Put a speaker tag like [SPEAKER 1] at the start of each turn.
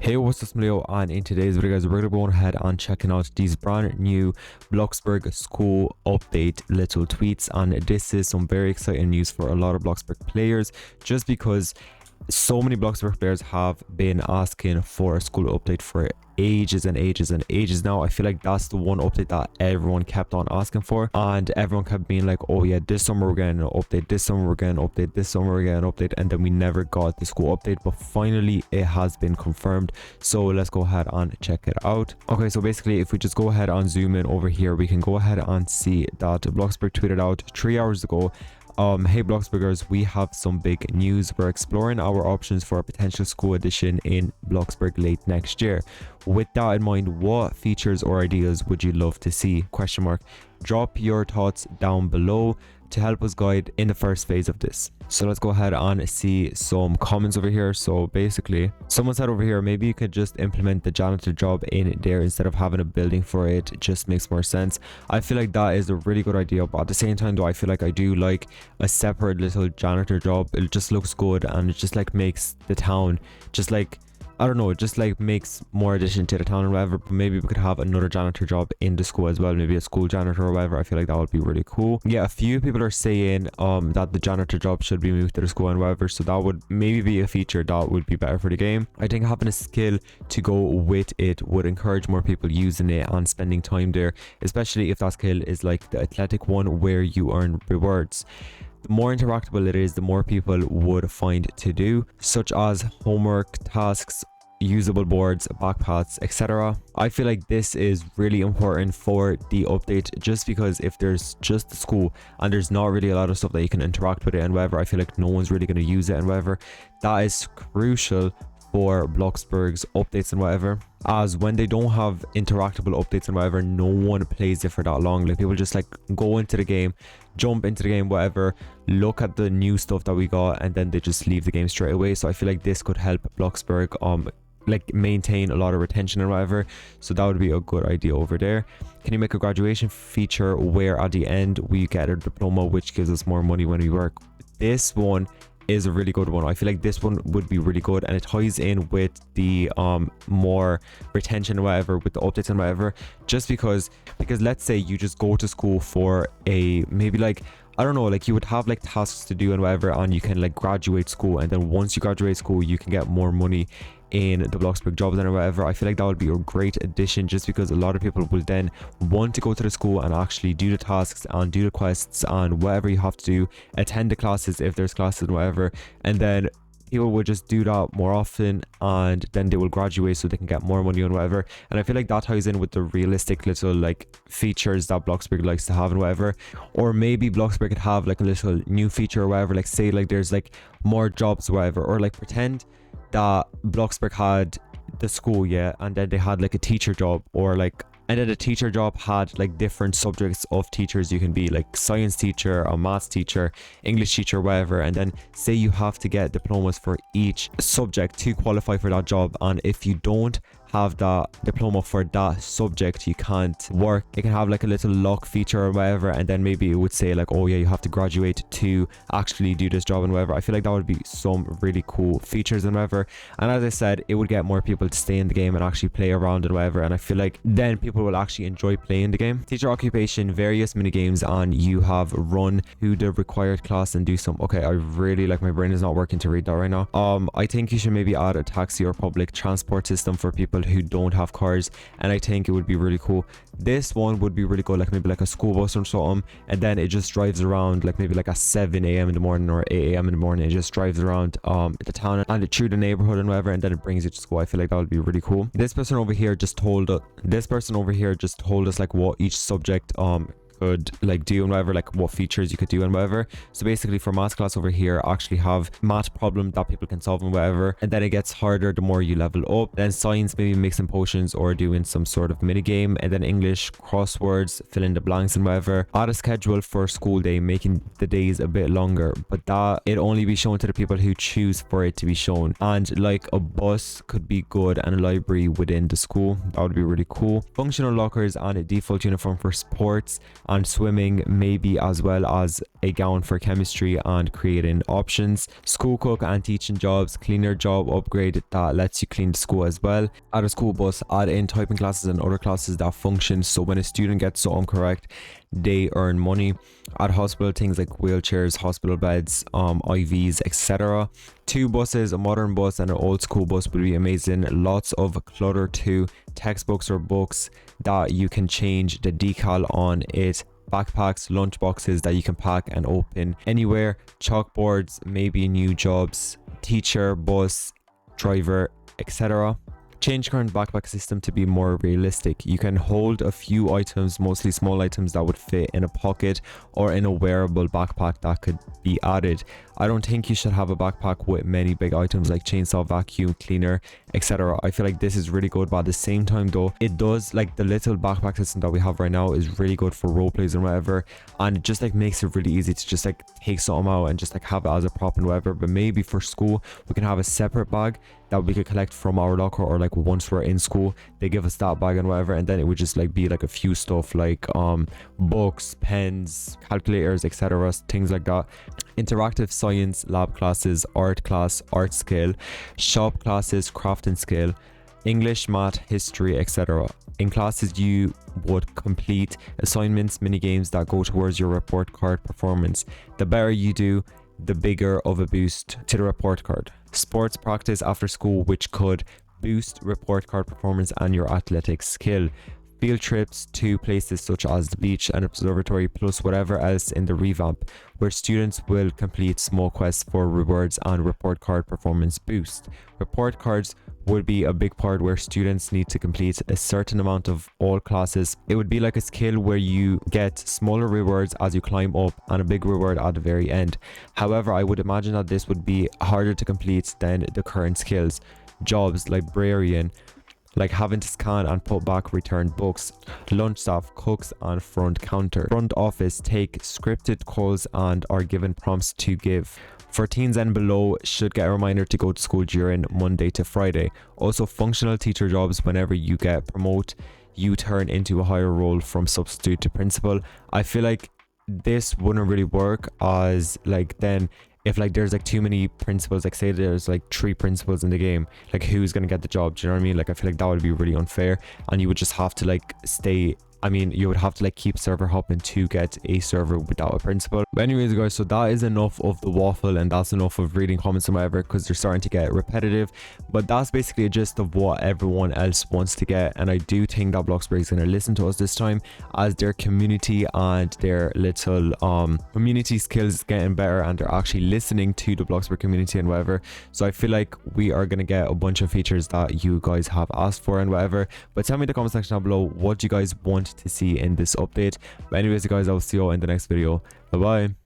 [SPEAKER 1] Hey, what's up, Leo? And in today's video, guys, we're gonna go ahead and checking out these brand new BLOXBURG school update little tweets, and this is some very exciting news for a lot of BLOXBURG players, just because so many BLOXBURG players have been asking for a school update for ages and ages and ages now. I feel like that's the one update that everyone kept on asking for, and everyone kept being like, oh yeah, this summer we're getting an update, this summer we're getting an update, this summer we're getting an update, and then we never got the school update. But finally it has been confirmed, so let's go ahead and check it out. Okay, so basically if we just go ahead and zoom in over here, we can go ahead and see that BLOXBURG tweeted out 3 hours ago, hey BLOXBURGers, we have some big news. We're exploring our options for a potential school edition in BLOXBURG late next year. With that in mind, what features or ideas would you love to see? Question mark. Drop your thoughts down below to help us guide in the first phase of this. So let's go ahead and see some comments over here. So basically someone said over here, maybe you could just implement the janitor job in there instead of having a building for it. It just makes more sense. I feel like that is a really good idea, but at the same time though, I feel like I do like a separate little janitor job. It just looks good, and it just like makes the town just like, I don't know, it just like makes more addition to the town or whatever. But maybe we could have another janitor job in the school as well, maybe a school janitor or whatever. I feel like that would be really cool. Yeah, a few people are saying that the janitor job should be moved to the school and whatever, so that would maybe be a feature that would be better for the game. I think having a skill to go with it would encourage more people using it and spending time there, especially if that skill is like the athletic one where you earn rewards. The more interactable it is, the more people would find to do, such as homework, tasks, usable boards, backpaths, etc. I feel like this is really important for the update, just because if there's just the school and there's not really a lot of stuff that you can interact with it and whatever, I feel like no one's really going to use it and whatever. That is crucial for BLOXBURG's updates and whatever, as when they don't have interactable updates and whatever, no one plays it for that long. Like, people just like go into the game, jump into the game, whatever, look at the new stuff that we got, and then they just leave the game straight away. So I feel like this could help BLOXBURG like maintain a lot of retention and whatever, so that would be a good idea over there. Can you make a graduation feature where at the end we get a diploma which gives us more money when we work? This one is a really good one. I feel like this one would be really good, and it ties in with the more retention or whatever, with the updates and whatever, just because let's say you just go to school for a, maybe like, I don't know, like you would have like tasks to do and whatever, and you can like graduate school, and then once you graduate school you can get more money in the BLOXBURG jobs and whatever. I feel like that would be a great addition, just because a lot of people will then want to go to the school and actually do the tasks and do the quests and whatever you have to do, attend the classes if there's classes and whatever, and then people would just do that more often, and then they will graduate so they can get more money and whatever. And I feel like that ties in with the realistic little like features that BLOXBURG likes to have and whatever. Or maybe BLOXBURG could have like a little new feature or whatever, like say like there's like more jobs or whatever, or like pretend that BLOXBURG had the school, yeah, and then they had like a teacher job, or like, and then the teacher job had like different subjects of teachers you can be, like science teacher, a maths teacher, English teacher, whatever. And then say you have to get diplomas for each subject to qualify for that job, and if you don't have that diploma for that subject you can't work. It can have like a little lock feature or whatever, and then maybe it would say like, oh yeah, you have to graduate to actually do this job and whatever. I feel like that would be some really cool features and whatever, and as I said, it would get more people to stay in the game and actually play around and whatever, and I feel like then people will actually enjoy playing the game. Teacher occupation, various mini games, and you have run who the required class and do some. Okay, I really, like, my brain is not working to read that right now. I think you should maybe add a taxi or public transport system for people who don't have cars, and I think it would be really cool. This one would be really good, like maybe like a school bus or something, and then it just drives around like maybe like at 7 a.m. in the morning or 8 a.m. in the morning. It just drives around the town and through the neighborhood and whatever, and then it brings you to school. I feel like that would be really cool. This person over here just told us like what each subject could like do and whatever, like what features you could do and whatever. So basically for maths class over here, actually have math problem that people can solve and whatever, and then it gets harder the more you level up. Then science, maybe mixing potions or doing some sort of mini game, and then English crosswords, fill in the blanks and whatever. Add a schedule for school day, making the days a bit longer, but that it only be shown to the people who choose for it to be shown. And like a bus could be good, and a library within the school, that would be really cool. Functional lockers and a default uniform for sports and swimming, maybe as well as a gown for chemistry and creating options. School cook and teaching jobs, cleaner job upgrade that lets you clean the school as well. Add a school bus, add in typing classes and other classes that function, so when a student gets something correct, they earn money. At hospital, things like wheelchairs, hospital beds, IVs, etc. 2 buses, a modern bus and an old school bus would be amazing. Lots of clutter too, textbooks or books that you can change the decal on it, backpacks, lunch boxes that you can pack and open anywhere, chalkboards, maybe new jobs, teacher, bus, driver, etc. Change current backpack system to be more realistic. You can hold a few items, mostly small items that would fit in a pocket or in a wearable backpack that could be added. I don't think you should have a backpack with many big items like chainsaw, vacuum cleaner, etc. I feel like this is really good, but at the same time though, it does, like, the little backpack system that we have right now is really good for role plays and whatever, and it just like makes it really easy to just like take something out and just like have it as a prop and whatever. But maybe for school we can have a separate bag that we could collect from our locker, or like once we're in school they give us that bag and whatever, and then it would just like be like a few stuff like books, pens, calculators, etc., things like that. Interactive science lab classes, art class, art skill, shop classes, craft and skill, English, math, history, etc. In classes you would complete assignments, mini games that go towards your report card performance. The better you do, the bigger of a boost to the report card. Sports practice after school, which could boost report card performance and your athletic skill. Field trips to places such as the beach and observatory, plus whatever else in the revamp, where students will complete small quests for rewards and report card performance boost. Report cards would be a big part where students need to complete a certain amount of all classes. It would be like a skill where you get smaller rewards as you climb up and a big reward at the very end. However, I would imagine that this would be harder to complete than the current skills. Jobs, librarian, like having to scan and put back returned books. Lunch staff, cooks and front counter. Front office take scripted calls and are given prompts to give. For teens and below, should get a reminder to go to school during Monday to Friday. Also, functional teacher jobs, whenever you get promote, you turn into a higher role from substitute to principal. I feel like this wouldn't really work, as like then if like there's like too many principals, like say there's like 3 principals in the game, like who's gonna get the job? Do you know what I mean? Like I feel like that would be really unfair, and you would just have to like stay, I mean, you would have to like keep server hopping to get a server without a principal. But anyways guys, so that is enough of the waffle, and that's enough of reading comments and whatever, because they're starting to get repetitive. But that's basically a gist of what everyone else wants to get, and I do think that BLOXBURG is going to listen to us this time, as their community and their little community skills getting better, and they're actually listening to the BLOXBURG community and whatever. So I feel like we are going to get a bunch of features that you guys have asked for and whatever. But tell me in the comment section down below, what do you guys want to see in this update. But anyways guys, I'll see you all in the next video. Bye bye.